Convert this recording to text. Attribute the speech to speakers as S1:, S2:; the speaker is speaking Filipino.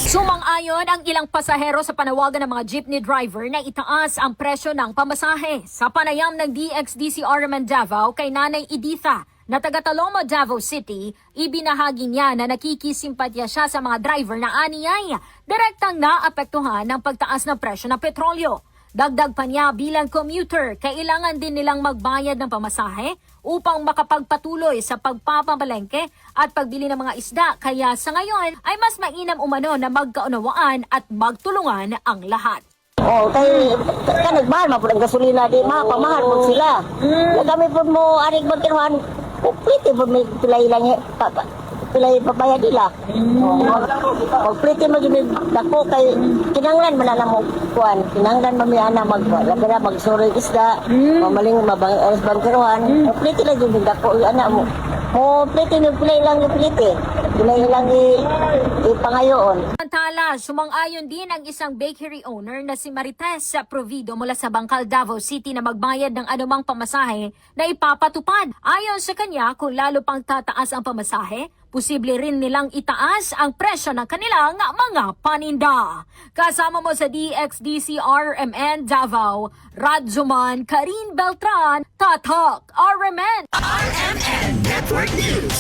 S1: Sumang-ayon ang ilang pasahero sa panawagan ng mga jeepney driver na itaas ang presyo ng pamasahe. Sa panayam ng DXDCRMN Davao kay Nanay Editha na taga Talomo, Davao City, ibinahagi niya na nakikisimpatya siya sa mga driver na aniyay direktang naapektuhan ng pagtaas ng presyo ng petrolyo. Dagdag pa niya, bilang commuter, kailangan din nilang magbayad ng pamasahe upang makapagpatuloy sa pagpapamalengke at pagbili ng mga isda. Kaya sa ngayon ay mas mainam umano na magkaunawaan at magtulungan ang lahat.
S2: Oh, kay nagmahal man po ang gasolina di pamahal po sila. Kami po mo aring magkinuhan, plite po may pilay lang pilay papaya nila. Plite magiging dako kay kinanglan man na mo kuan, kinanglan mamiyana maglagra magsuri isda, mamaling mabang bangkiruhan. Plite lang yung dako ana mo. Oh, plite ni pilay lang yung plite. Pilay lang ipangayoon.
S1: Samantala, sumang-ayon din ang isang bakery owner na si Marites Provido mula sa Bangkal, Davao City na magbayad ng anumang pamasahe na ipapatupad. Ayon sa kanya, kung lalo pang tataas ang pamasahe, posible rin nilang itaas ang presyo ng kanilang mga paninda. Kasama mo sa DXDCRMN Davao, Radzuman Karin Beltran, Tatak RMN.
S3: RMN Network News.